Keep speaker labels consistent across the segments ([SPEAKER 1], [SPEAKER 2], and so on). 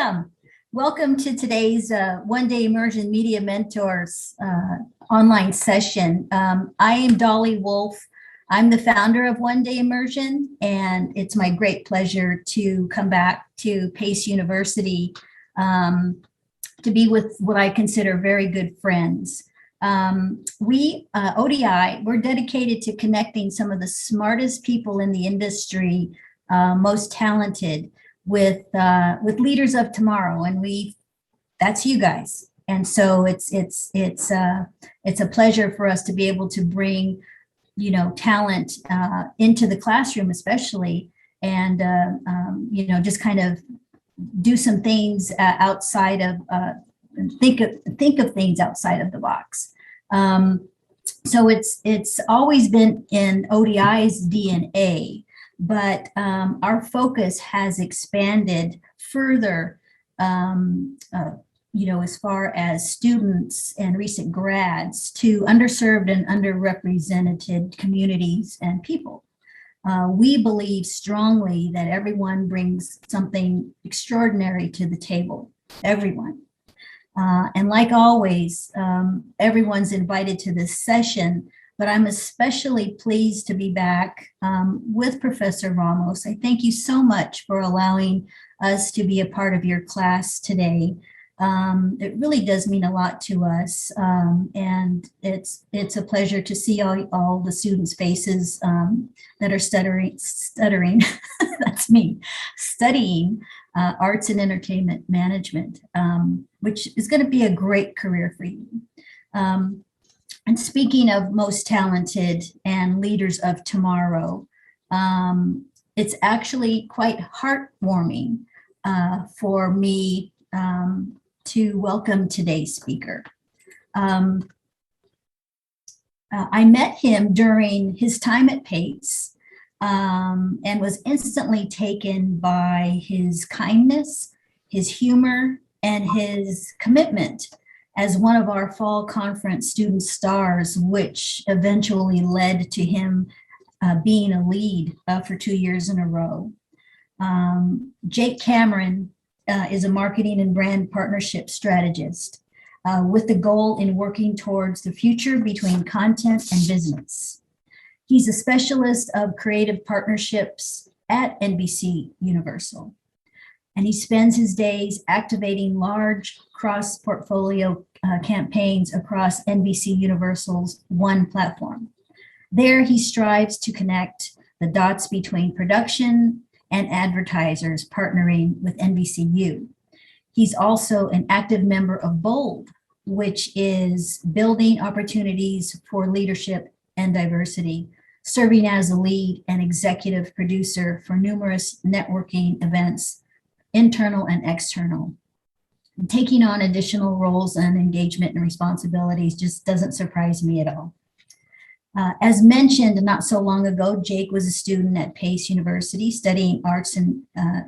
[SPEAKER 1] Welcome. Welcome to today's One Day Immersion Media Mentors online session. I am Dolly Wolf. I'm the founder of One Day Immersion, and it's my great pleasure to come back to Pace University to be with what I consider very good friends. ODI, we're dedicated to connecting some of the smartest people in the industry, most talented, with leaders of tomorrow, and that's you guys. And so it's a pleasure for us to be able to bring, talent into the classroom, especially, and just kind of do some things outside of think of things outside of the box. So it's always been in ODI's DNA. But our focus has expanded further, as far as students and recent grads to underserved and underrepresented communities and people. We believe strongly that everyone brings something extraordinary to the table, everyone. And like always, everyone's invited to this session. But I'm especially pleased to be back with Professor Ramos. I thank you so much for allowing us to be a part of your class today. It really does mean a lot to us, and it's a pleasure to see all the students' faces that are stuttering. That's me, studying arts and entertainment management, which is going to be a great career for you. And speaking of most talented and leaders of tomorrow, it's actually quite heartwarming for me to welcome today's speaker. I met him during his time at Pace and was instantly taken by his kindness, his humor, and his commitment as one of our fall conference student stars, which eventually led to him being a lead for 2 years in a row. Jake Cameron is a marketing and brand partnership strategist with the goal in working towards the future between content and business. He's a specialist of creative partnerships at NBCUniversal. And he spends his days activating large cross-portfolio campaigns across NBCUniversal's One platform. There, he strives to connect the dots between production and advertisers partnering with NBCU. He's also an active member of BOLD, which is Building Opportunities for Leadership and Diversity, serving as a lead and executive producer for numerous networking events, internal and external. Taking on additional roles and engagement and responsibilities just doesn't surprise me at all. As mentioned not so long ago, Jake was a student at Pace University studying arts and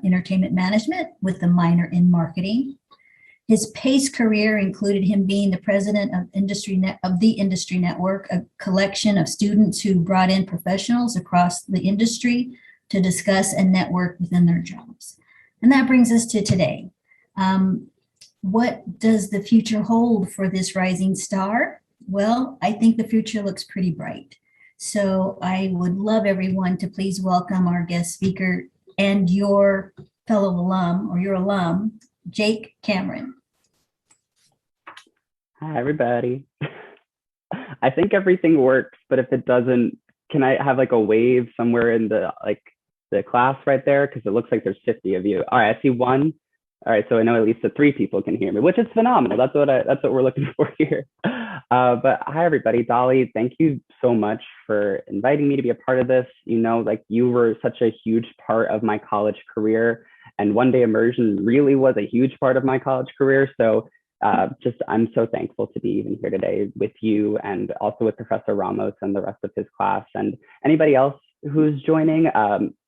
[SPEAKER 1] entertainment management with a minor in marketing. His Pace career included him being the president of the Industry Network, a collection of students who brought in professionals across the industry to discuss and network within their jobs. And that brings us to today. What does the future hold for this rising star? Well, I think the future looks pretty bright. So I would love everyone to please welcome our guest speaker and your fellow alum, or your alum, Jake Cameron.
[SPEAKER 2] Hi, everybody. I think everything works, but if it doesn't, can I have like a wave somewhere in the class right there? Because it looks like there's 50 of you. All right, I see one. All right, so I know at least the 3 people can hear me, which is phenomenal. That's what we're looking for here. But hi, everybody. Dolly, thank you so much for inviting me to be a part of this. You were such a huge part of my college career, and One Day Immersion really was a huge part of my college career. So I'm so thankful to be even here today with you, and also with Professor Ramos and the rest of his class, and anybody else who's joining.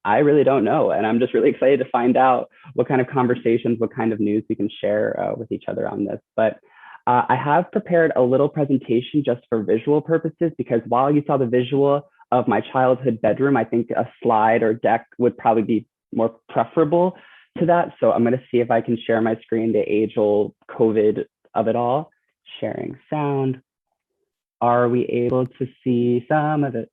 [SPEAKER 2] I really don't know, and I'm just really excited to find out what kind of conversations, what kind of news we can share with each other on this. But I have prepared a little presentation just for visual purposes, because while you saw the visual of my childhood bedroom, I think a slide or deck would probably be more preferable. to that. So I'm going to see if I can share my screen, the age-old COVID of it all. Sharing sound. Are we able to see some of it?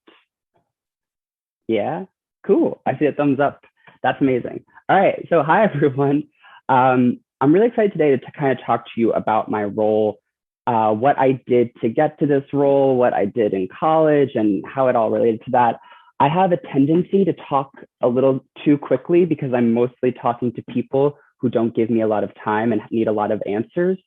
[SPEAKER 2] Yeah, cool. I see a thumbs up. That's amazing. All right, so hi everyone. I'm really excited today to kind of talk to you about my role, what I did to get to this role, what I did in college, and how it all related to that. I have a tendency to talk a little too quickly because I'm mostly talking to people who don't give me a lot of time and need a lot of answers.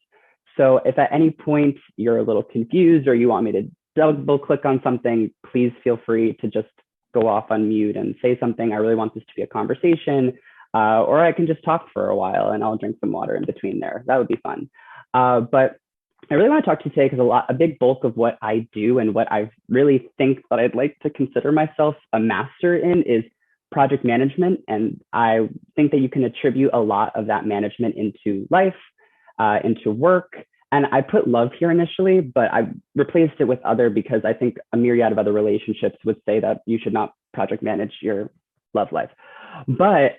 [SPEAKER 2] So if at any point you're a little confused or you want me to double click on something, please feel free to just go off on mute and say something. I really want this to be a conversation, or I can just talk for a while and I'll drink some water in between there. That would be fun. But I really want to talk to you today because a big bulk of what I do and what I really think that I'd like to consider myself a master in is project management. And I think that you can attribute a lot of that management into life, into work. And I put love here initially, but I replaced it with other because I think a myriad of other relationships would say that you should not project manage your love life. But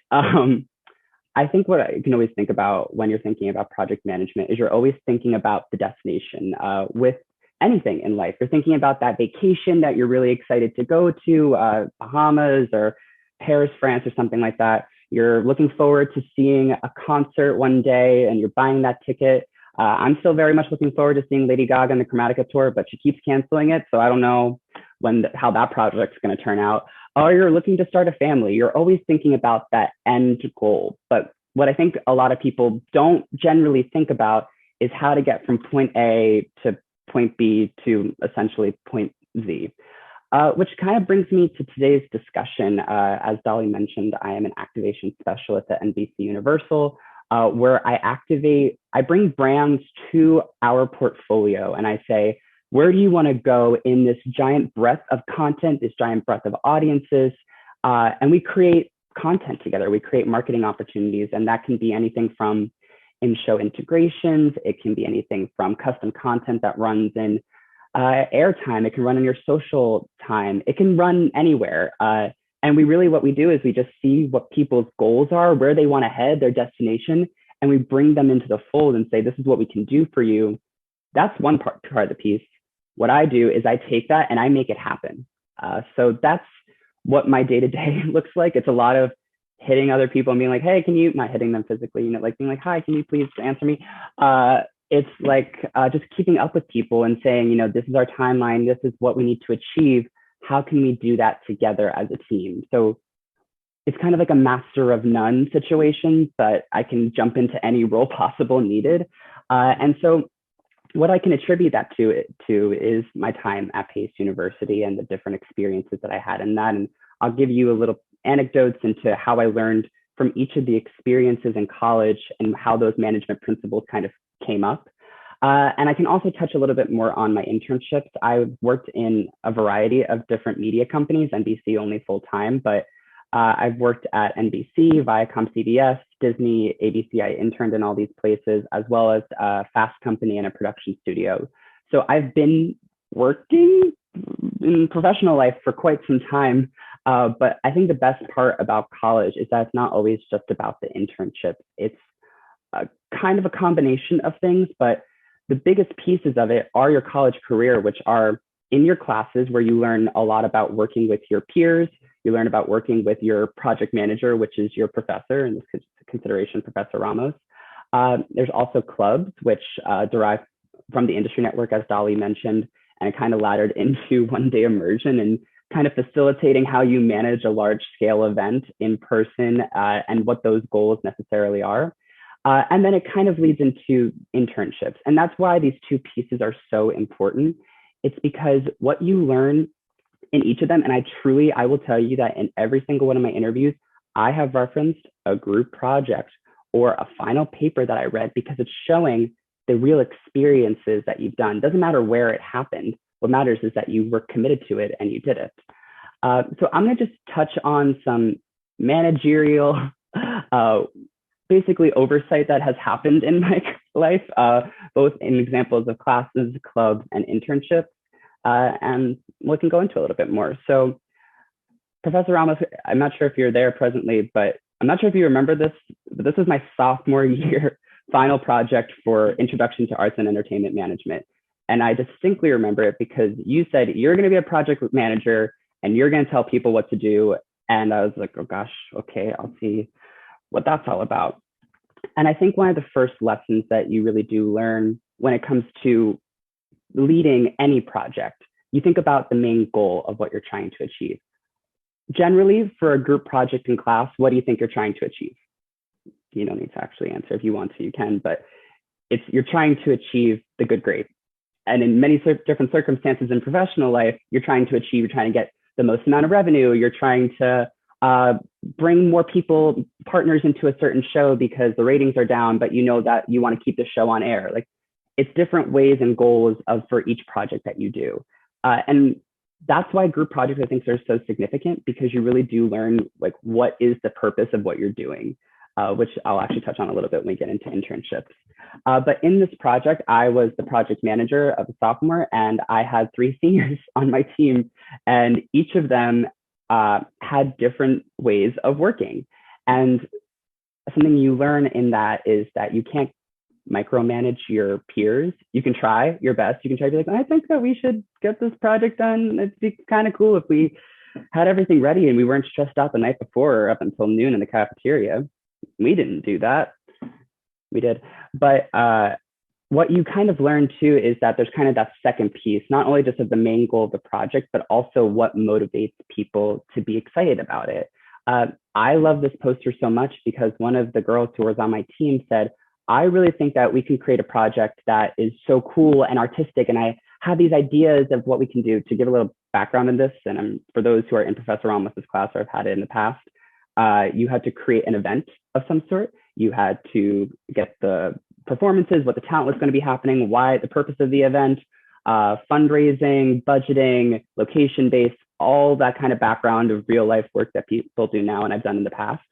[SPEAKER 2] I think what you can always think about when you're thinking about project management is you're always thinking about the destination with anything in life. You're thinking about that vacation that you're really excited to go to, Bahamas or Paris, France, or something like that. You're looking forward to seeing a concert one day and you're buying that ticket. I'm still very much looking forward to seeing Lady Gaga on the Chromatica tour, but she keeps canceling it. So I don't know how that project's going to turn out. Or you're looking to start a family. You're always thinking about that end goal. But what I think a lot of people don't generally think about is how to get from point A to point B to essentially point Z. Which kind of brings me to today's discussion. As Dolly mentioned, I am an activation specialist at NBCUniversal, where I bring brands to our portfolio and I say, where do you want to go in this giant breadth of content, this giant breadth of audiences? And we create content together. We create marketing opportunities, and that can be anything from in-show integrations. It can be anything from custom content that runs in airtime. It can run in your social time. It can run anywhere. And what we do is we just see what people's goals are, where they want to head, their destination, and we bring them into the fold and say, this is what we can do for you. That's one part of the piece. What I do is I take that and I make it happen. So that's what my day-to-day looks like. It's a lot of hitting other people and being like, hey, not hitting them physically, like being like, hi, can you please answer me? It's like just keeping up with people and saying, this is our timeline. This is what we need to achieve. How can we do that together as a team? So it's kind of like a master of none situation, but I can jump into any role possible needed. And so what I can attribute that to is my time at Pace University and the different experiences that I had in that. And I'll give you a little anecdotes into how I learned from each of the experiences in college and how those management principles kind of came up. And I can also touch a little bit more on my internships. I've worked in a variety of different media companies, NBC only full time, but I've worked at NBC, Viacom CBS, Disney, ABC. I interned in all these places, as well as a Fast Company and a production studio. So I've been working in professional life for quite some time. But I think the best part about college is that it's not always just about the internship. It's kind of a combination of things, but the biggest pieces of it are your college career, which are in your classes where you learn a lot about working with your peers. You learn about working with your project manager, which is your professor, in this consideration, Professor Ramos. There's also clubs, which derive from the industry network, as Dolly mentioned, and it kind of laddered into One Day Immersion and kind of facilitating how you manage a large scale event in person and what those goals necessarily are. And then it kind of leads into internships. And that's why these two pieces are so important. It's because what you learn in each of them, and I will tell you that in every single one of my interviews, I have referenced a group project or a final paper that I read because it's showing the real experiences that you've done. Doesn't matter where it happened. What matters is that you were committed to it and you did it. So I'm going to just touch on some managerial, basically oversight that has happened in my life, both in examples of classes, clubs, and internships. And we can go into a little bit more. So Professor Ramos, I'm not sure if you're there presently, but I'm not sure if you remember this but this was my sophomore year final project for Introduction to Arts and Entertainment Management. And I distinctly remember it because you said, you're going to be a project manager and you're going to tell people what to do. And I was like, oh gosh, okay, I'll see what that's all about. And I think one of the first lessons that you really do learn when it comes to leading any project, you think about the main goal of what you're trying to achieve. Generally, for a group project in class, what do you think you're trying to achieve? You don't need to actually answer. If you want to, you can, but you're trying to achieve the good grade. And in many different circumstances in professional life, you're trying to get the most amount of revenue. You're trying to bring more people, partners into a certain show because the ratings are down, but you know that you want to keep the show on air. Like, it's different ways and goals for each project that you do. And that's why group projects, I think, are so significant, because you really do learn like what is the purpose of what you're doing, which I'll actually touch on a little bit when we get into internships. But in this project, I was the project manager of a sophomore, and I had 3 seniors on my team, and each of them had different ways of working. And something you learn in that is that you can't micromanage your peers. You can try your best. You can try to be like, I think that we should get this project done. It'd be kind of cool if we had everything ready and we weren't stressed out the night before or up until noon in the cafeteria. We didn't do that. We did. But what you kind of learn too is that there's kind of that second piece, not only just of the main goal of the project, but also what motivates people to be excited about it. I love this poster so much because one of the girls who was on my team said, I really think that we can create a project that is so cool and artistic. And I have these ideas of what we can do. To give a little background in this, and for those who are in Professor Ramos' class or have had it in the past, you had to create an event of some sort. You had to get the performances, what the talent was going to be happening, why, the purpose of the event, fundraising, budgeting, location-based, all that kind of background of real life work that people do now and I've done in the past.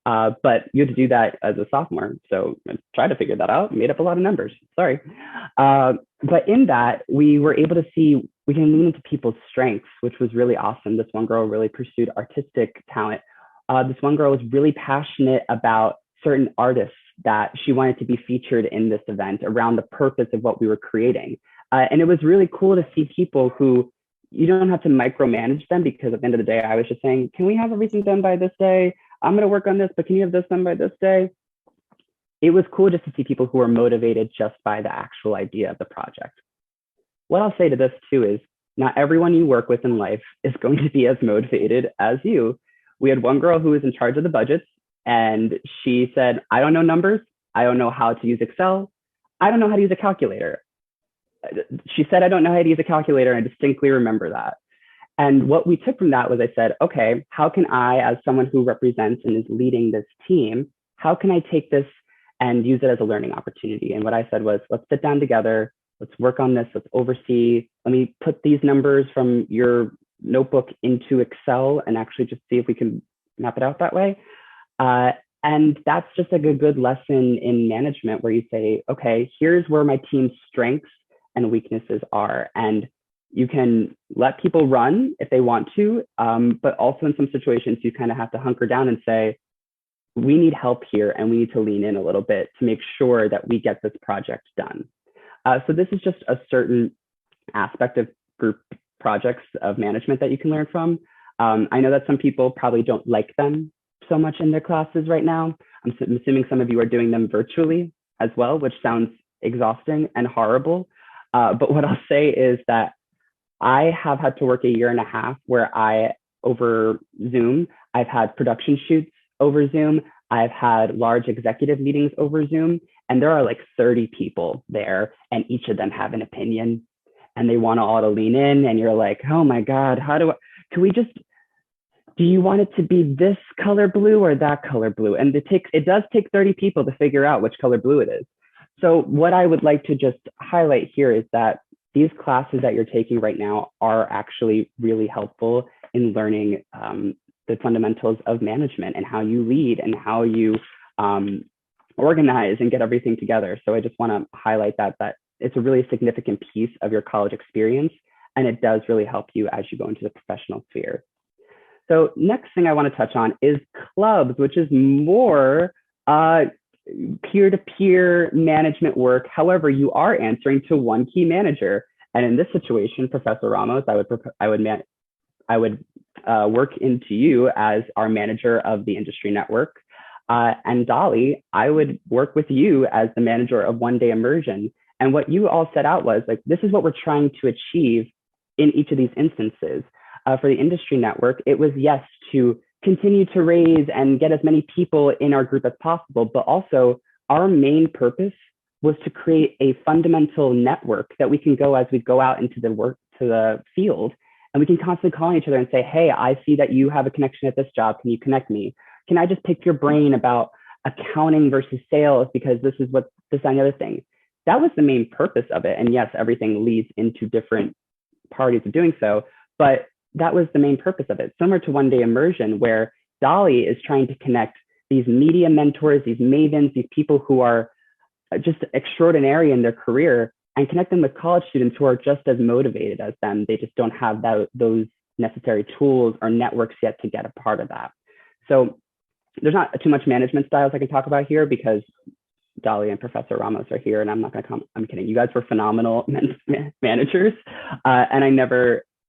[SPEAKER 2] But you had to do that as a sophomore. So I tried to figure that out, made up a lot of numbers, sorry. But in that, we were able to see we can lean into people's strengths, which was really awesome. This one girl really pursued artistic talent. This one girl was really passionate about certain artists that she wanted to be featured in this event around the purpose of what we were creating. And it was really cool to see people who you don't have to micromanage them, because at the end of the day, I was just saying, can we have everything done by this day? I'm going to work on this, but can you have this done by this day? It was cool just to see people who were motivated just by the actual idea of the project. What I'll say to this too is not everyone you work with in life is going to be as motivated as you. We had one girl who was in charge of the budgets, and she said, I don't know numbers. I don't know how to use Excel. I don't know how to use a calculator. She said, I don't know how to use a calculator. And I distinctly remember that. And what we took from that was, I said, okay, how can I, as someone who represents and is leading this team, how can I take this and use it as a learning opportunity? And what I said was, let's sit down together, let's work on this, let's oversee, let me put these numbers from your notebook into Excel and actually just see if we can map it out that way. And that's just like a good lesson in management, where you say, okay, here's where my team's strengths and weaknesses are. And you can let people run if they want to, but also in some situations, you kind of have to hunker down and say, we need help here and we need to lean in a little bit to make sure that we get this project done. So this is just a certain aspect of group projects of management that you can learn from. I know that some people probably don't like them so much in their classes right now. I'm assuming some of you are doing them virtually as well, which sounds exhausting and horrible. But what I'll say is that I have had to work 1.5 years where over Zoom, I've had production shoots over Zoom. I've had large executive meetings over Zoom, and there are like 30 people there, and each of them have an opinion, and they want all to lean in, and you're like, oh my God, do you want it to be this color blue or that color blue? And it does take 30 people to figure out which color blue it is. So what I would like to just highlight here is that these classes that you're taking right now are actually really helpful in learning the fundamentals of management and how you lead and how you organize and get everything together. So I just want to highlight that it's a really significant piece of your college experience, and it does really help you as you go into the professional sphere. So next thing I want to touch on is clubs, which is more uh, peer-to-peer management work. However, you are answering to one key manager. And in this situation, Professor Ramos, I would work into you as our manager of the industry network. And Dolly, I would work with you as the manager of One Day Immersion. And what you all set out was like, this is what we're trying to achieve in each of these instances. For the industry network, it was yes, to continue to raise and get as many people in our group as possible, but also our main purpose was to create a fundamental network that we can go as we go out into the field, and we can constantly call each other and say, hey, I see that you have a connection at this job. Can you connect me? Can I just pick your brain about accounting versus sales because this is what this and the other thing? That was the main purpose of it. And yes, everything leads into different parties of doing so, but that was the main purpose of it. Similar to One Day Immersion, where Dolly is trying to connect these media mentors, these mavens, these people who are just extraordinary in their career, and connect them with college students who are just as motivated as them. They just don't have those necessary tools or networks yet to get a part of that. So there's not too much management styles I can talk about here because Dolly and Professor Ramos are here, and I'm not going to come. I'm kidding. You guys were phenomenal managers, and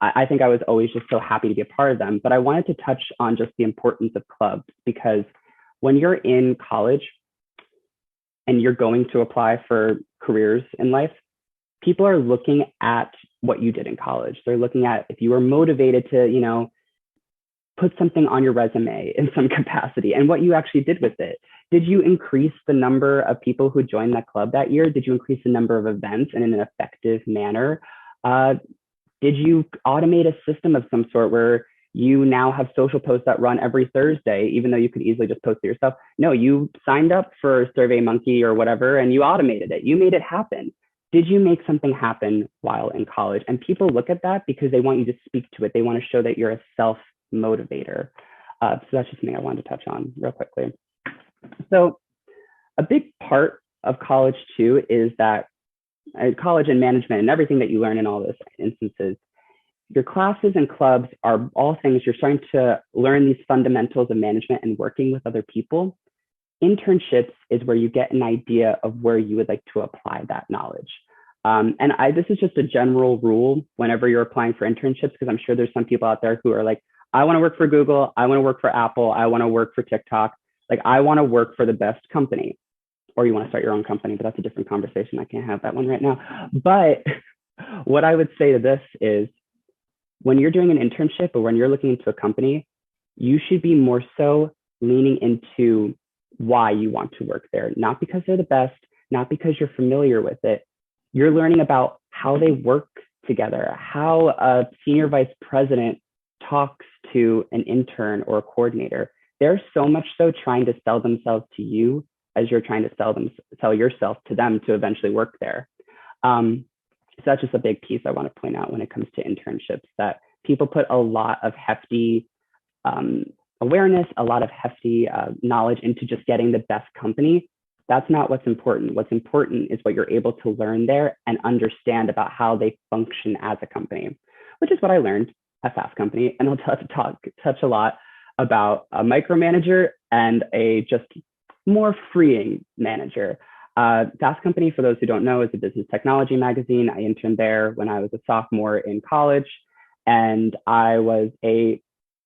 [SPEAKER 2] I think I was always just so happy to be a part of them. But I wanted to touch on just the importance of clubs, because when you're in college and you're going to apply for careers in life, people are looking at what you did in college. They're looking at if you were motivated to, put something on your resume in some capacity and what you actually did with it. Did you increase the number of people who joined that club that year? Did you increase the number of events in an effective manner? Did you automate a system of some sort where you now have social posts that run every Thursday, even though you could easily just post it yourself? No, you signed up for SurveyMonkey or whatever, and you automated it. You made it happen. Did you make something happen while in college? And people look at that because they want you to speak to it. They want to show that you're a self-motivator. So that's just something I wanted to touch on real quickly. So a big part of college too is that college and management and everything that you learn in all those instances, your classes and clubs are all things you're starting to learn these fundamentals of management and working with other people. Internships is where you get an idea of where you would like to apply that knowledge. This is just a general rule whenever you're applying for internships, because I'm sure there's some people out there who are like, I want to work for Google, I want to work for Apple, I want to work for TikTok. Like, I want to work for the best company. Or you want to start your own company, but that's a different conversation. I can't have that one right now. But what I would say to this is, when you're doing an internship or when you're looking into a company, you should be more so leaning into why you want to work there, not because they're the best, not because you're familiar with it. You're learning about how they work together, how a senior vice president talks to an intern or a coordinator. They're so much so trying to sell themselves to you as you're trying to sell yourself to them to eventually work there. So that's just a big piece I want to point out when it comes to internships, that people put a lot of hefty awareness, a lot of hefty knowledge into just getting the best company. That's not what's important. What's important is what you're able to learn there and understand about how they function as a company, which is what I learned at Fast Company. And I'll touch a lot about a micromanager and a just more freeing manager. Fast Company, for those who don't know, is a business technology magazine. I interned there when I was a sophomore in college, and I was a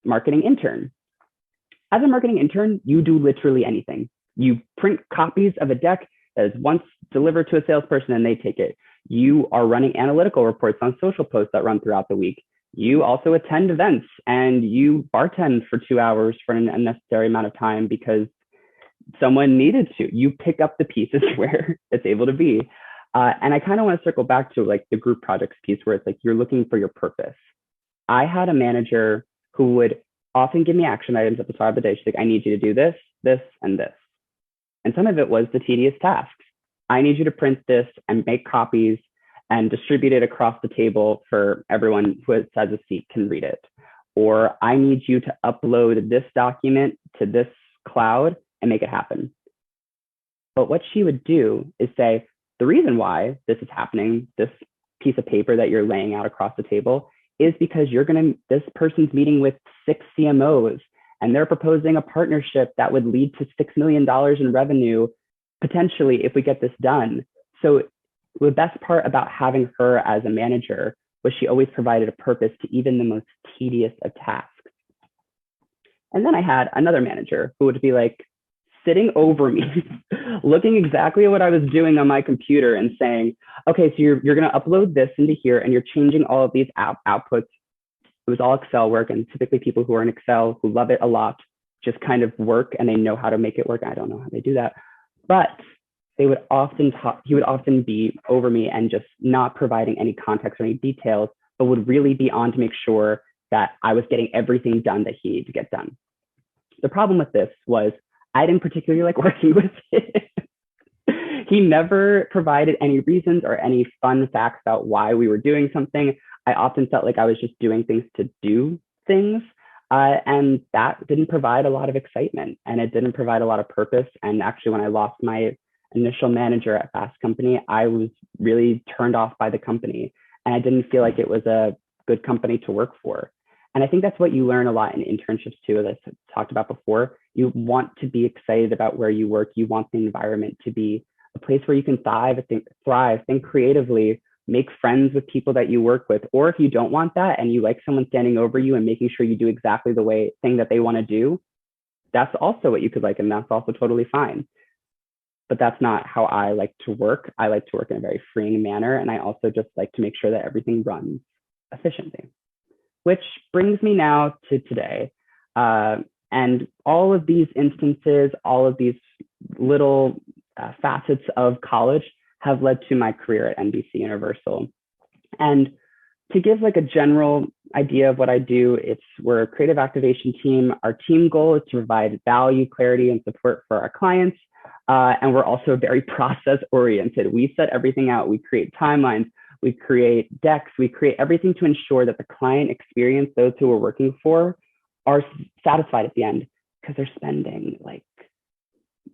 [SPEAKER 2] marketing intern. As a marketing intern, you do literally anything. You print copies of a deck that is once delivered to a salesperson and they take it. You are running analytical reports on social posts that run throughout the week. You also attend events and you bartend for 2 hours for an unnecessary amount of time because someone needed to. You pick up the pieces where it's able to be. And I kind of want to circle back to like the group projects piece where it's like you're looking for your purpose. I had a manager who would often give me action items at the start of the day. She's like, I need you to do this, this, and this. And some of it was the tedious tasks. I need you to print this and make copies and distribute it across the table for everyone who has a seat can read it. Or I need you to upload this document to this cloud and make it happen. But what she would do is say, the reason why this is happening, this piece of paper that you're laying out across the table, is because this person's meeting with 6 CMOs and they're proposing a partnership that would lead to $6 million in revenue potentially if we get this done. So the best part about having her as a manager was she always provided a purpose to even the most tedious of tasks. And then I had another manager who would be like sitting over me, looking exactly at what I was doing on my computer and saying, okay, so you're going to upload this into here and you're changing all of these outputs. It was all Excel work, and typically people who are in Excel who love it a lot just kind of work and they know how to make it work. I don't know how they do that, but he would often be over me and just not providing any context or any details, but would really be on to make sure that I was getting everything done that he needed to get done. The problem with this was I didn't particularly like working with him. He never provided any reasons or any fun facts about why we were doing something. I often felt like I was just doing things to do things. And that didn't provide a lot of excitement, and it didn't provide a lot of purpose. And actually, when I lost my initial manager at Fast Company, I was really turned off by the company, and I didn't feel like it was a good company to work for. And I think that's what you learn a lot in internships too, as I talked about before. You want to be excited about where you work. You want the environment to be a place where you can thrive, think creatively, make friends with people that you work with. Or if you don't want that and you like someone standing over you and making sure you do exactly the thing that they want to do, that's also what you could like, and that's also totally fine. But that's not how I like to work. I like to work in a very freeing manner, and I also just like to make sure that everything runs efficiently. Which brings me now to today. And all of these instances, all of these little facets of college have led to my career at NBCUniversal. And to give like a general idea of what I do, we're a creative activation team. Our team goal is to provide value, clarity, and support for our clients. And we're also very process oriented. We set everything out. We create timelines. We create decks. We create everything to ensure that the client experience, those who we're working for, are satisfied at the end, because they're spending like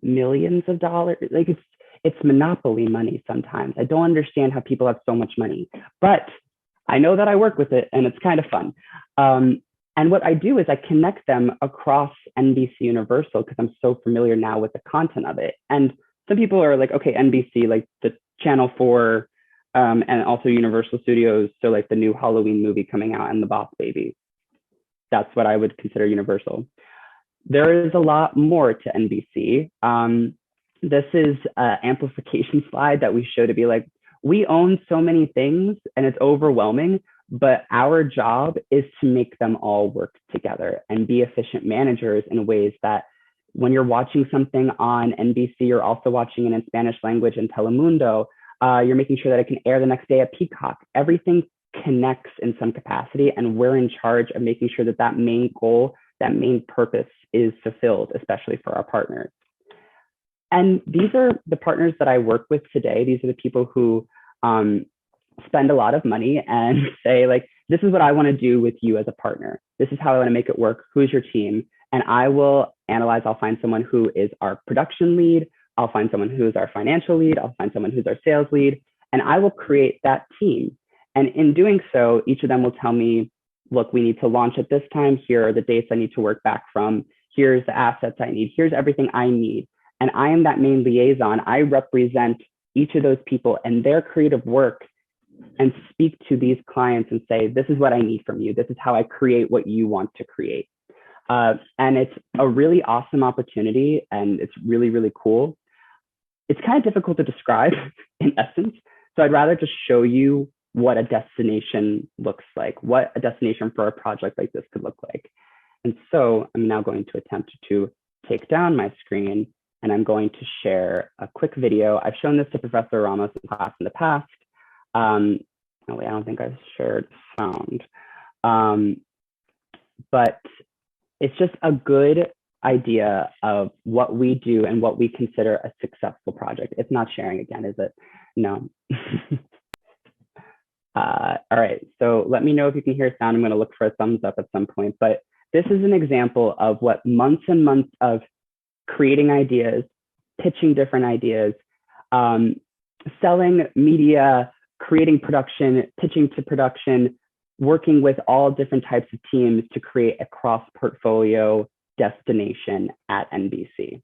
[SPEAKER 2] millions of dollars. Like it's monopoly money sometimes. I don't understand how people have so much money, but I know that I work with it and it's kind of fun. And what I do is I connect them across NBCUniversal because I'm so familiar now with the content of it. And some people are like, okay, NBC, like the channel 4, and also Universal Studios. So like the new Halloween movie coming out and the Boss Baby. That's what I would consider Universal. There is a lot more to NBC. This is an amplification slide that we show to be like, we own so many things and it's overwhelming, but our job is to make them all work together and be efficient managers in ways that when you're watching something on NBC, you're also watching it in Spanish language and Telemundo. You're making sure that it can air the next day at Peacock. Everything connects in some capacity, and we're in charge of making sure that that main goal, that main purpose is fulfilled, especially for our partners. And these are the partners that I work with today. These are the people who spend a lot of money and say like, this is what I want to do with you as a partner. This is how I want to make it work. Who's your team? And I will analyze. I'll find someone who is our production lead. I'll find someone who's our financial lead. I'll find someone who's our sales lead, and I will create that team. And in doing so, each of them will tell me, look, we need to launch at this time. Here are the dates I need to work back from. Here's the assets I need. Here's everything I need. And I am that main liaison. I represent each of those people and their creative work and speak to these clients and say, this is what I need from you. This is how I create what you want to create. And it's a really awesome opportunity, and it's really, really cool. It's kind of difficult to describe in essence. So I'd rather just show you what a destination looks like, what a destination for a project like this could look like. And so I'm now going to attempt to take down my screen, and I'm going to share a quick video. I've shown this to Professor Ramos in class in the past. No, wait, I don't think I've shared sound. But it's just a good idea of what we do and what we consider a successful project. It's not sharing again, is it? No. All right, so let me know if you can hear sound. I'm going to look for a thumbs up at some point, but this is an example of what months and months of creating ideas, pitching different ideas, selling media, creating production, pitching to production, working with all different types of teams to create a cross-portfolio destination at NBC.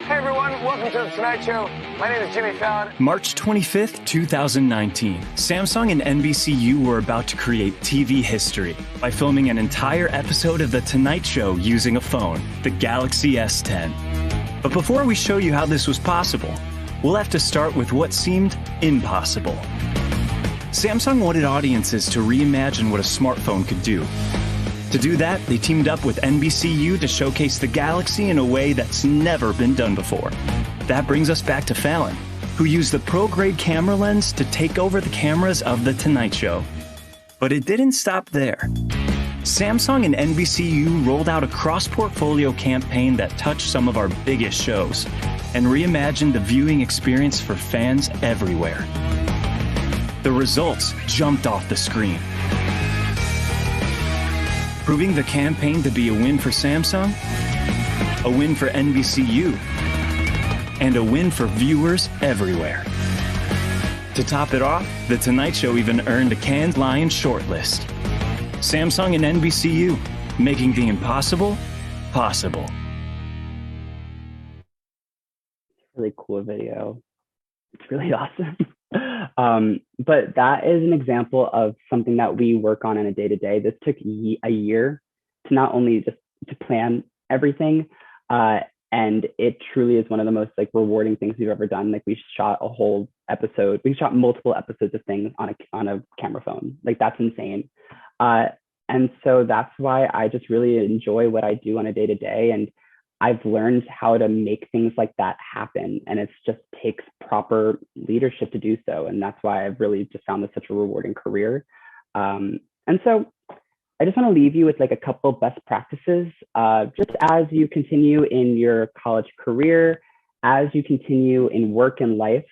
[SPEAKER 3] Hey everyone, welcome to The Tonight Show. My name is Jimmy Fallon.
[SPEAKER 4] March 25th, 2019, Samsung and NBCU were about to create TV history by filming an entire episode of The Tonight Show using a phone, the Galaxy S10. But before we show you how this was possible, we'll have to start with what seemed impossible. Samsung wanted audiences to reimagine what a smartphone could do. To do that, they teamed up with NBCU to showcase the Galaxy in a way that's never been done before. That brings us back to Fallon, who used the pro-grade camera lens to take over the cameras of The Tonight Show. But it didn't stop there. Samsung and NBCU rolled out a cross-portfolio campaign that touched some of our biggest shows and reimagined the viewing experience for fans everywhere. The results jumped off the screen, proving the campaign to be a win for Samsung, a win for NBCU, and a win for viewers everywhere. To top it off, The Tonight Show even earned a Cannes Lions shortlist. Samsung and NBCU, making the impossible possible.
[SPEAKER 2] Really cool video. It's really awesome. But that is an example of something that we work on a day-to-day. This took a year to not only just to plan everything, and it truly is one of the most like rewarding things we've ever done. Like we shot a whole episode, we shot multiple episodes of things on a camera phone. Like that's insane. And so that's why I just really enjoy what I do on a day-to-day. And I've learned how to make things like that happen. And it just takes proper leadership to do so. And that's why I've really just found this such a rewarding career. And so I just want to leave you with like a couple best practices, just as you continue in your college career, as you continue in work and life,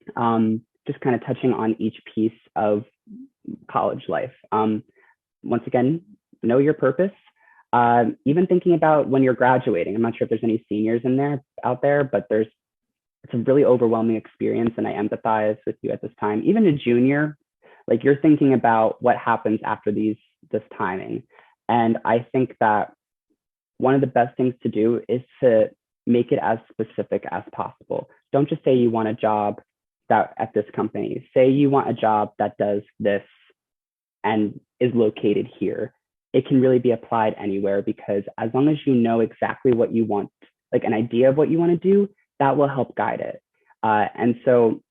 [SPEAKER 2] just kind of touching on each piece of college life. Once again, know your purpose. Even thinking about when you're graduating, I'm not sure if there's any seniors out there, but it's a really overwhelming experience, and I empathize with you at this time. Even a junior, like you're thinking about what happens after this timing. And I think that one of the best things to do is to make it as specific as possible. Don't just say you want a job at this company. Say you want a job that does this and is located here. It can really be applied anywhere, because as long as you know exactly what you want, like an idea of what you want to do, that will help guide it. And so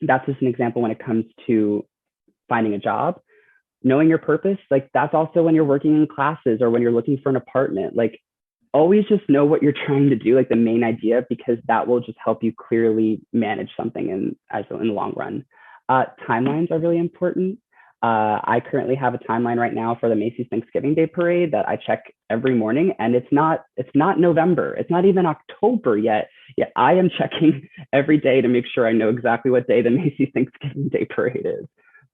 [SPEAKER 2] that's just an example when it comes to finding a job. Knowing your purpose, like that's also when you're working in classes or when you're looking for an apartment. Like always just know what you're trying to do, like the main idea, because that will just help you clearly manage something in the long run. Timelines are really important. I currently have a timeline right now for the Macy's Thanksgiving Day Parade that I check every morning, and it's not November. It's not even October yet. Yet I am checking every day to make sure I know exactly what day the Macy's Thanksgiving Day Parade is.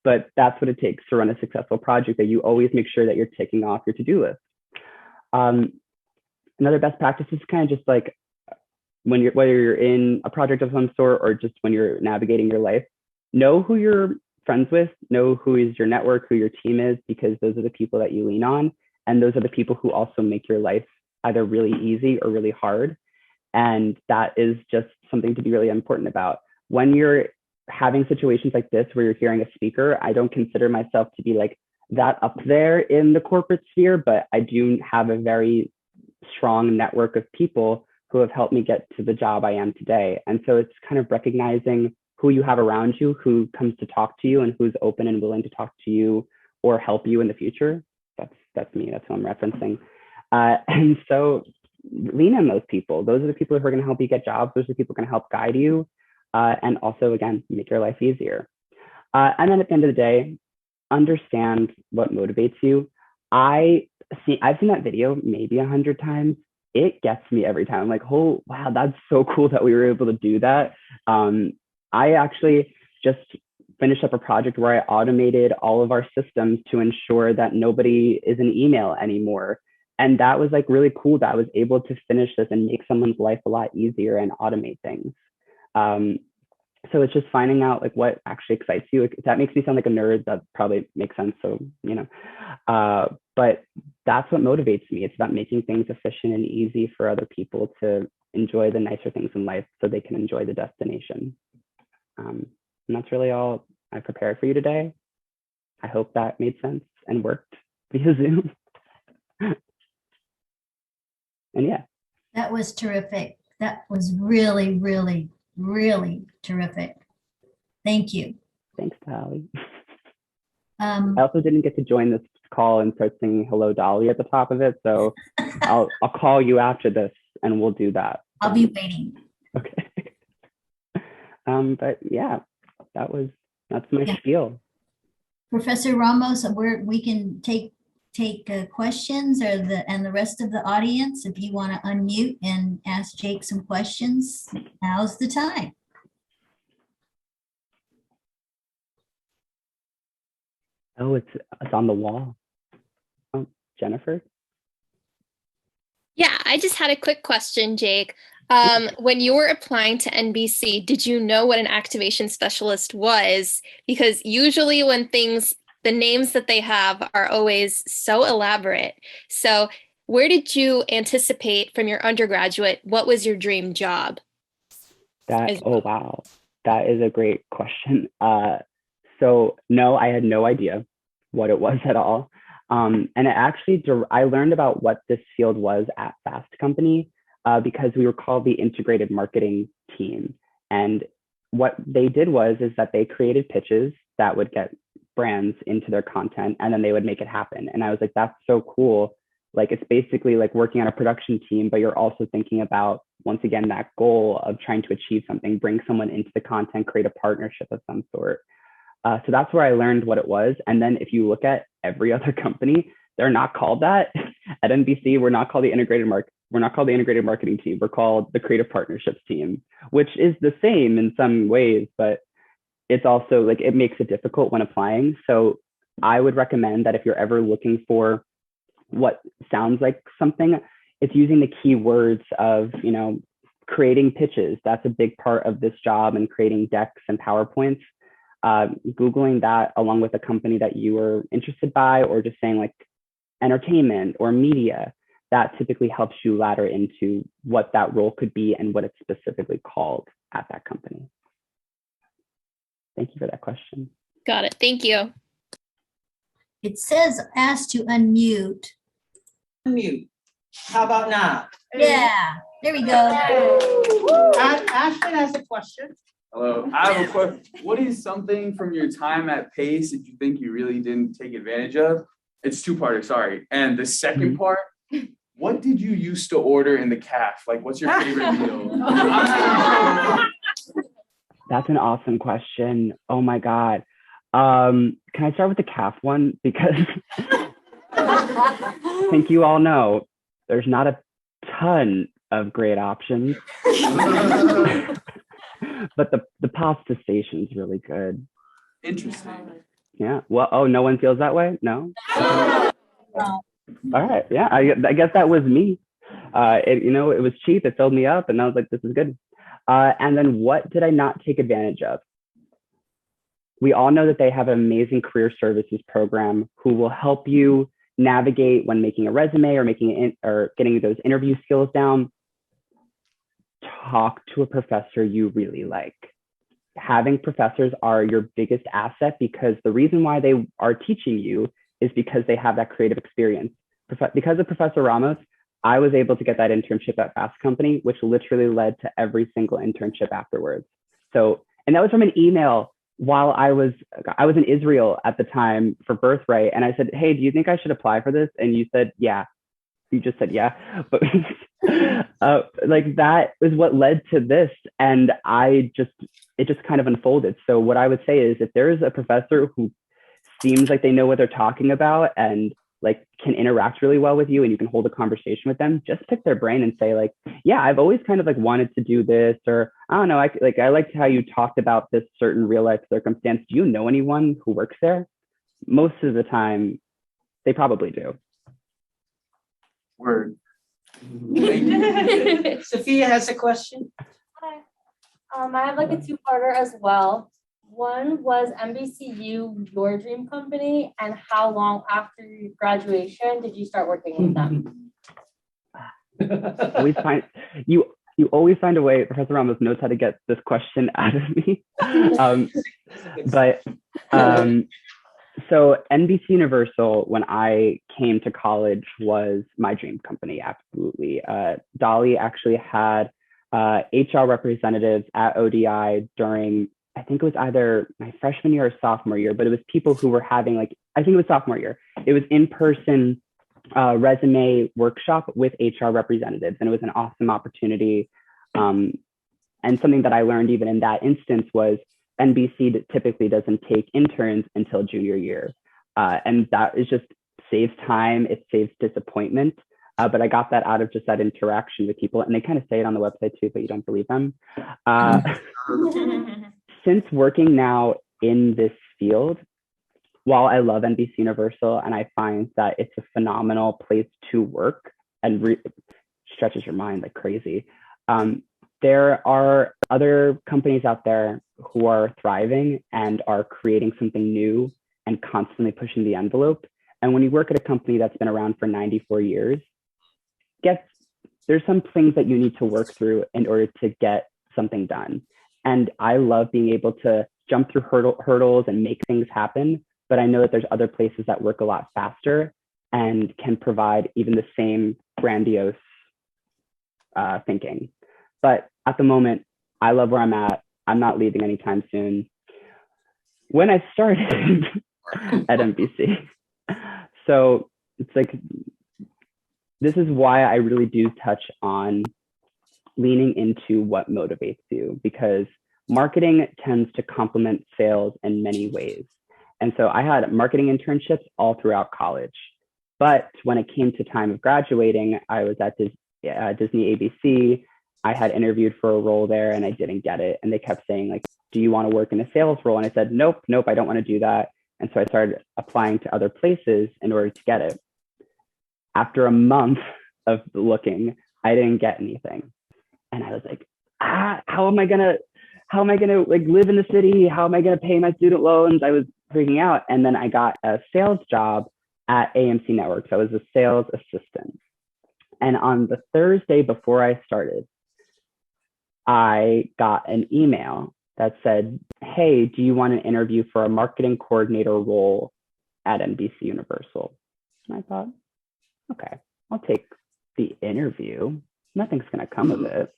[SPEAKER 2] But that's what it takes to run a successful project, that you always make sure that you're ticking off your to-do list. Another best practice is kind of just like whether you're in a project of some sort or just when you're navigating your life, know who you're friends with, know who is your network, who your team is, because those are the people that you lean on. And those are the people who also make your life either really easy or really hard. And that is just something to be really important about. When you're having situations like this, where you're hearing a speaker, I don't consider myself to be like that up there in the corporate sphere, but I do have a very strong network of people who have helped me get to the job I am today. And so it's kind of recognizing who you have around you, who comes to talk to you and who's open and willing to talk to you or help you in the future. That's me, that's who I'm referencing. And so lean on those people. Those are the people who are going to help you get jobs. Those are the people who are going to help guide you. And also, again, make your life easier. And then at the end of the day, understand what motivates you. I've seen that video maybe 100 times. It gets me every time. I'm like, oh, wow, that's so cool that we were able to do that. I actually just finished up a project where I automated all of our systems to ensure that nobody is in email anymore. And that was like really cool that I was able to finish this and make someone's life a lot easier and automate things. So it's just finding out like what actually excites you. If that makes me sound like a nerd, that probably makes sense. So, But that's what motivates me. It's about making things efficient and easy for other people to enjoy the nicer things in life so they can enjoy the destination. And that's really all I prepared for you today. I hope that made sense and worked via Zoom. And yeah.
[SPEAKER 1] That was terrific. That was really, really, really terrific. Thank you.
[SPEAKER 2] Thanks, Tally. I also didn't get to join this call and start singing Hello Dolly at the top of it. So I'll call you after this and we'll do that.
[SPEAKER 1] I'll be waiting.
[SPEAKER 2] Okay. But yeah, that's my spiel.
[SPEAKER 1] Professor Ramos, we can take questions, or the rest of the audience, if you want to unmute and ask Jake some questions, now's the time.
[SPEAKER 2] Oh, it's on the wall. Oh, Jennifer?
[SPEAKER 5] Yeah, I just had a quick question, Jake. When you were applying to NBC, did you know what an activation specialist was? Because usually when the names that they have are always so elaborate. So where did you anticipate from your undergraduate? What was your dream job?
[SPEAKER 2] Oh, wow. That is a great question. So no, I had no idea what it was at all. And I learned about what this field was at Fast Company because we were called the integrated marketing team. And what they did is that they created pitches that would get brands into their content, and then they would make it happen. And I was like, that's so cool. Like, it's basically like working on a production team, but you're also thinking about, once again, that goal of trying to achieve something, bring someone into the content, create a partnership of some sort. So that's where I learned what it was. And then if you look at every other company, they're not called that. At NBC, we're not called the integrated marketing team. We're called the creative partnerships team, which is the same in some ways, but it's also like, it makes it difficult when applying. So I would recommend that if you're ever looking for what sounds like something, it's using the keywords of, creating pitches. That's a big part of this job, and creating decks and PowerPoints. Googling that along with a company that you were interested by, or just saying like entertainment or media, that typically helps you ladder into what that role could be and what it's specifically called at that company. Thank you for that question.
[SPEAKER 5] Got it. Thank you.
[SPEAKER 1] It says ask to unmute.
[SPEAKER 6] Unmute. How about now?
[SPEAKER 1] Yeah, there we go.
[SPEAKER 6] Ashton has a question.
[SPEAKER 7] Hello, I have a question. What is something from your time at Pace that you think you really didn't take advantage of? It's two-parter, sorry. And the second part, what did you used to order in the calf? Like, what's your favorite meal?
[SPEAKER 2] That's an awesome question. Oh my God. Can I start with the calf one? Because I think you all know there's not a ton of great options. But the pasta station is really good.
[SPEAKER 7] Interesting.
[SPEAKER 2] Yeah. Well, oh, no one feels that way? No? All right. Yeah, I guess that was me. It was cheap. It filled me up. And I was like, this is good. And then what did I not take advantage of? We all know that they have an amazing career services program who will help you navigate when making a resume or getting those interview skills down. Talk to a professor you really like. Having professors are your biggest asset, because the reason why they are teaching you is because they have that creative experience. Because of Professor Ramos, I was able to get that internship at Fast Company, which literally led to every single internship afterwards. So, and that was from an email while I was in Israel at the time for Birthright. And I said, hey, do you think I should apply for this? And you said, yeah. You just said, yeah. But like, that is what led to this. And it just kind of unfolded. So what I would say is, if there is a professor who seems like they know what they're talking about and like can interact really well with you, and you can hold a conversation with them, just pick their brain and say like, yeah, I've always kind of like wanted to do this, or I don't know, I liked how you talked about this certain real life circumstance. Do you know anyone who works there? Most of the time, they probably do.
[SPEAKER 7] Word.
[SPEAKER 6] Sophia has a question.
[SPEAKER 8] Hi. I have like a two-parter as well. One, was NBCU your dream company, and how long after your graduation did you start working with them?
[SPEAKER 2] Always find you always find a way. Professor Ramos knows how to get this question out of me. So NBCUniversal, when I came to college, was my dream company. Absolutely. Dolly actually had HR representatives at ODI during, I think it was either my freshman year or sophomore year, but it was people who were having I think it was sophomore year. It was in-person resume workshop with HR representatives, and it was an awesome opportunity. And something that I learned even in that instance was NBC typically doesn't take interns until junior year. And that is just saves time, it saves disappointment. But I got that out of just that interaction with people, and they kind of say it on the website too, but you don't believe them. Since working now in this field, while I love NBCUniversal and I find that it's a phenomenal place to work and stretches your mind like crazy, there are other companies out there who are thriving and are creating something new and constantly pushing the envelope. And when you work at a company that's been around for 94 years, there's some things that you need to work through in order to get something done. And I love being able to jump through hurdles and make things happen. But I know that there's other places that work a lot faster and can provide even the same grandiose thinking. But at the moment, I love where I'm at. I'm not leaving anytime soon. When I started at NBC, so it's like, this is why I really do touch on leaning into what motivates you, because marketing tends to complement sales in many ways. And so I had marketing internships all throughout college. But when it came to time of graduating, I was at Disney ABC. I had interviewed for a role there and I didn't get it. And they kept saying, like, do you want to work in a sales role? And I said, nope, I don't want to do that. And so I started applying to other places in order to get it. After a month of looking, I didn't get anything. And I was like, how am I gonna like live in the city? How am I gonna pay my student loans? I was freaking out. And then I got a sales job at AMC Networks. I was a sales assistant. And on the Thursday before I started, I got an email that said, hey, do you want an interview for a marketing coordinator role at NBCUniversal? And I thought, okay, I'll take the interview. Nothing's gonna come of it.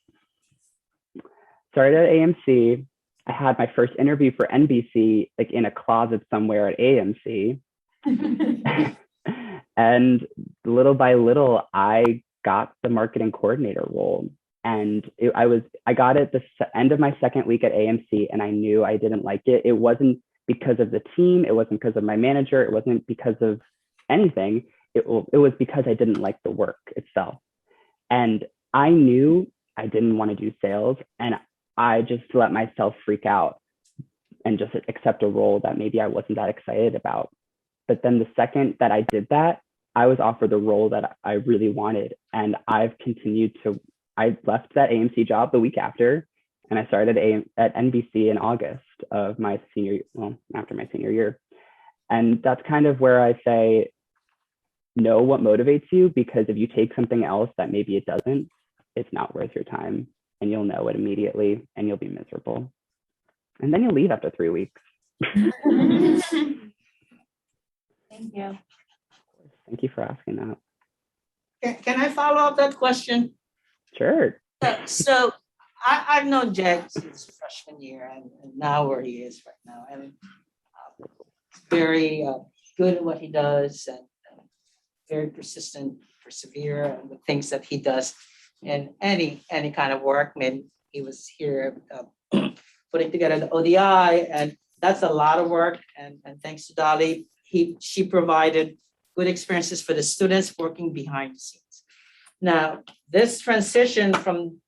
[SPEAKER 2] Started at AMC. I had my first interview for NBC, like in a closet somewhere at AMC. And little by little, I got the marketing coordinator role. And I got it the end of my second week at AMC, and I knew I didn't like it. It wasn't because of the team. It wasn't because of my manager. It wasn't because of anything. It was because I didn't like the work itself. And I knew I didn't want to do sales, and I just let myself freak out and just accept a role that maybe I wasn't that excited about. But then the second that I did that, I was offered the role that I really wanted. And I've continued to, I left that AMC job the week after, and I started at NBC in August of my after my senior year. And that's kind of where I say, know what motivates you, because if you take something else that maybe it doesn't, it's not worth your time, and you'll know it immediately and you'll be miserable. And then you'll leave after 3 weeks.
[SPEAKER 8] Thank you.
[SPEAKER 2] Thank you for asking that.
[SPEAKER 6] Can I follow up that question?
[SPEAKER 2] Sure.
[SPEAKER 6] So I've known Jack since freshman year, and now where he is right now, and very good at what he does, and very persistent, persevere, and the things that he does in any kind of work. I mean, he was here putting together the ODI, and that's a lot of work. And thanks to Dolly, she provided good experiences for the students working behind the scenes. Now, this transition from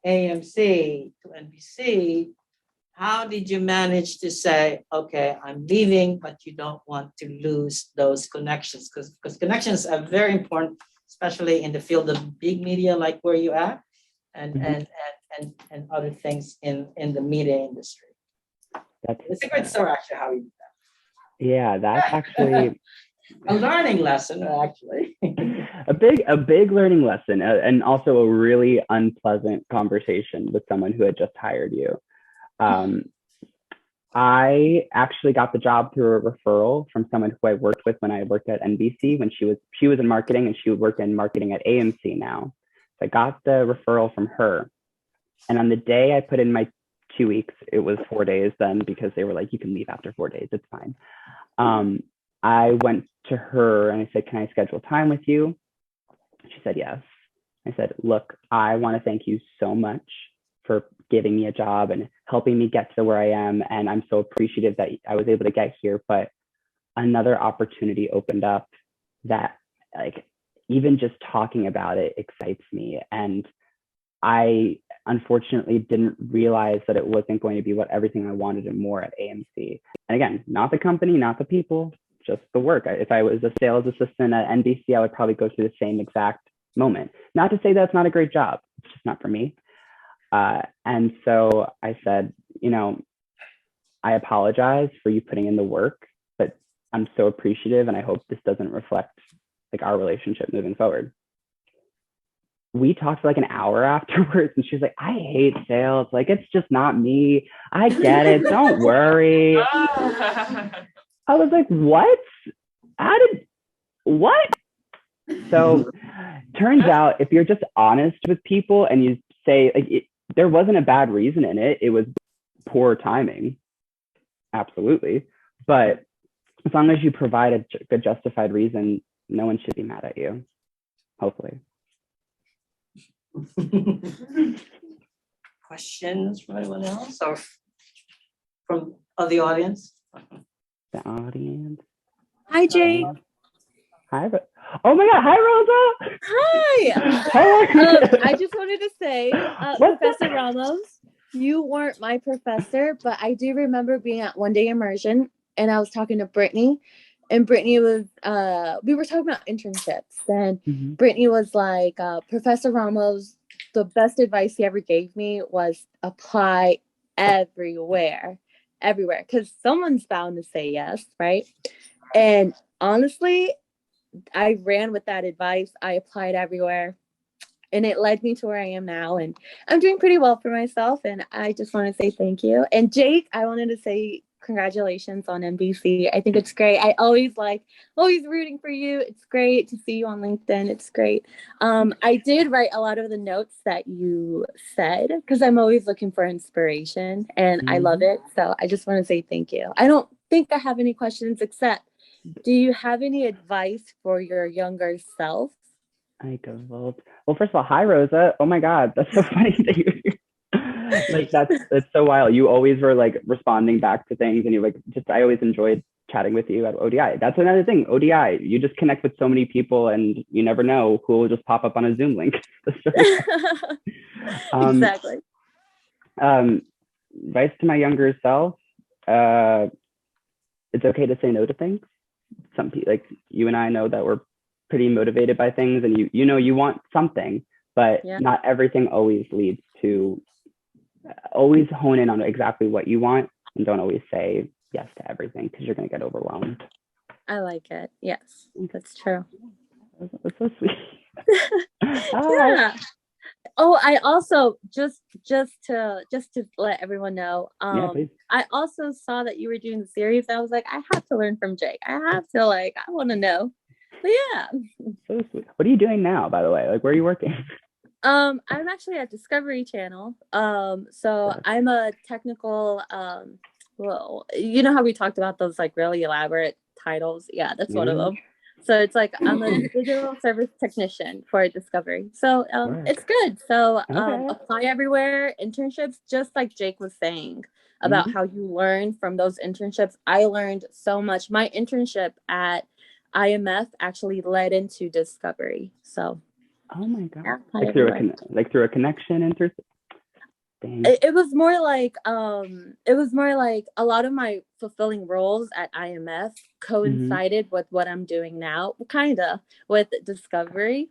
[SPEAKER 6] AMC to NBC, how did you manage to say, okay, I'm leaving, but you don't want to lose those connections? Because connections are very important, especially in the field of big media, like where you at, and other things in the media industry. The secret store actually how we do
[SPEAKER 2] Yeah, that's actually
[SPEAKER 6] a learning lesson, actually.
[SPEAKER 2] a big learning lesson, and also a really unpleasant conversation with someone who had just hired you. I actually got the job through a referral from someone who I worked with when I worked at NBC, when she was in marketing, and she would work in marketing at AMC now. So I got the referral from her. And on the day I put in my 2 weeks, it was 4 days then, because they were like, you can leave after 4 days, it's fine. I went to her and I said, can I schedule time with you? She said yes. I said, look, I want to thank you so much for giving me a job and helping me get to where I am. And I'm so appreciative that I was able to get here. But another opportunity opened up that, like, even just talking about it excites me. And I unfortunately didn't realize that it wasn't going to be what everything I wanted and more at AMC. And again, not the company, not the people, just the work. If I was a sales assistant at NBC, I would probably go through the same exact moment. Not to say that's not a great job, it's just not for me. And so I said, I apologize for you putting in the work, but I'm so appreciative, and I hope this doesn't reflect like our relationship moving forward. We talked for like an hour afterwards, and she's like, I hate sales. Like, it's just not me. I get it. Don't worry. I was like, what? What? So turns out, if you're just honest with people and you say, like, there wasn't a bad reason in it, it was poor timing. Absolutely. But as long as you provide a good justified reason, no one should be mad at you, hopefully.
[SPEAKER 6] Questions from anyone else or from the audience?
[SPEAKER 2] The audience.
[SPEAKER 9] Hi, Jake.
[SPEAKER 2] Hi. Oh my God. Hi, Rosa.
[SPEAKER 9] Hi.
[SPEAKER 2] How are you?
[SPEAKER 9] I just wanted to say, Professor Ramos, you weren't my professor, but I do remember being at One Day Immersion, and I was talking to Brittany, and Brittany was, we were talking about internships, and Brittany was like, Professor Ramos, the best advice he ever gave me was apply everywhere, because someone's bound to say yes, right? And honestly, I ran with that advice. I applied everywhere, and it led me to where I am now. And I'm doing pretty well for myself. And I just want to say thank you. And Jake, I wanted to say congratulations on NBC. I think it's great. I always rooting for you. It's great to see you on LinkedIn. It's great. I did write a lot of the notes that you said, because I'm always looking for inspiration, and I love it. So I just want to say thank you. I don't think I have any questions, except, do you have any advice for your younger self?
[SPEAKER 2] Well, first of all, hi, Rosa. Oh my God, that's so funny that you're here. Like, that's so wild. You always were like responding back to things, and you I always enjoyed chatting with you at ODI. That's another thing. ODI, you just connect with so many people, and you never know who will just pop up on a Zoom link.
[SPEAKER 9] Exactly.
[SPEAKER 2] Advice to my younger self: it's okay to say no to things. Some people, like you and I, know that we're pretty motivated by things, and you want something, but not everything always leads to. Always hone in on exactly what you want, and don't always say yes to everything, because you're going to get overwhelmed.
[SPEAKER 9] I like it. Yes, that's true.
[SPEAKER 2] That's so sweet.
[SPEAKER 9] Yeah. Oh, I also just to let everyone know. I also saw that you were doing the series. I was like, I have to learn from Jake. I want to know. But yeah.
[SPEAKER 2] So sweet. What are you doing now, by the way? Like, where are you working?
[SPEAKER 9] I'm actually at Discovery Channel. So I'm a technical. Well, you know how we talked about those like really elaborate titles? Yeah, that's one of them. So it's like I'm a digital service technician for Discovery. So it's good. So apply everywhere. Internships, just like Jake was saying about how you learn from those internships. I learned so much. My internship at IMF actually led into Discovery. So.
[SPEAKER 2] Oh my God!
[SPEAKER 9] Yeah,
[SPEAKER 2] through a connection and through.
[SPEAKER 9] It was more like a lot of my fulfilling roles at IMF coincided with what I'm doing now, kind of with Discovery.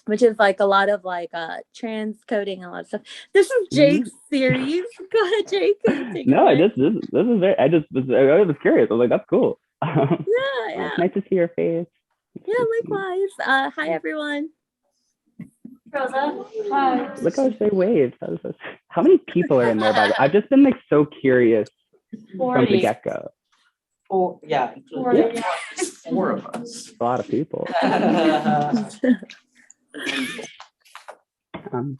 [SPEAKER 9] which is like a lot of like transcoding and a lot of stuff. This is Jake's series. Go ahead, Jake. Take
[SPEAKER 2] No,
[SPEAKER 9] it away.
[SPEAKER 2] this is very. I was curious. I was like, that's cool.
[SPEAKER 9] Yeah.
[SPEAKER 2] It's nice to see your face.
[SPEAKER 9] Yeah, likewise. Hi everyone.
[SPEAKER 8] Rosa, hi.
[SPEAKER 2] Look how they waved. How many people are in there? By the way, I've just been like so curious from the
[SPEAKER 8] 40.
[SPEAKER 2] get-go.
[SPEAKER 6] Yeah,
[SPEAKER 8] Forty, yeah.
[SPEAKER 7] 4 of us.
[SPEAKER 2] A lot of people.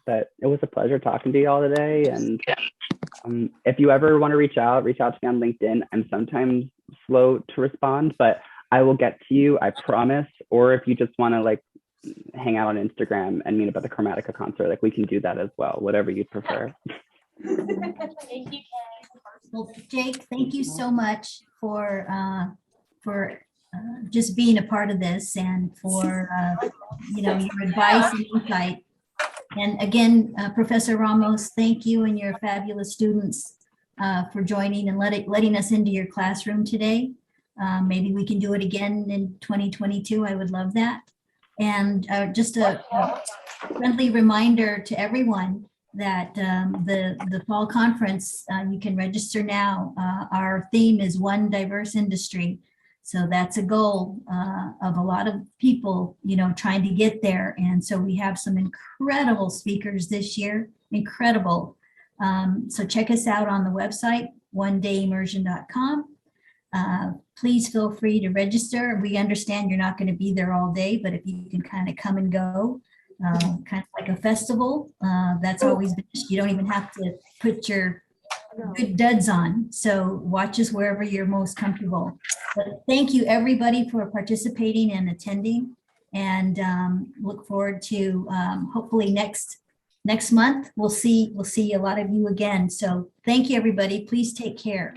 [SPEAKER 2] But it was a pleasure talking to you all today. And if you ever want to reach out to me on LinkedIn. I'm sometimes slow to respond, but I will get to you, I promise. Or if you just want to like hang out on Instagram and meet up at the Chromatica concert, like we can do that as well, whatever you prefer.
[SPEAKER 8] Thank you.
[SPEAKER 1] Well, Jake, thank you so much for just being a part of this and for your advice and insight. And again, Professor Ramos, thank you and your fabulous students for joining and letting us into your classroom today. Maybe we can do it again in 2022. I would love that. And just a friendly reminder to everyone that the fall conference, you can register now. Our theme is One Diverse Industry. So that's a goal of a lot of people, trying to get there. And so we have some incredible speakers this year, incredible. So check us out on the website, onedayimmersion.com. Please feel free to register. We understand you're not going to be there all day, but if you can kind of come and go, kind of like a festival, that's always been, you don't even have to put your good duds on. So watch us wherever you're most comfortable. But thank you everybody for participating and attending, and look forward to hopefully next month we'll see a lot of you again. So thank you everybody. Please take care.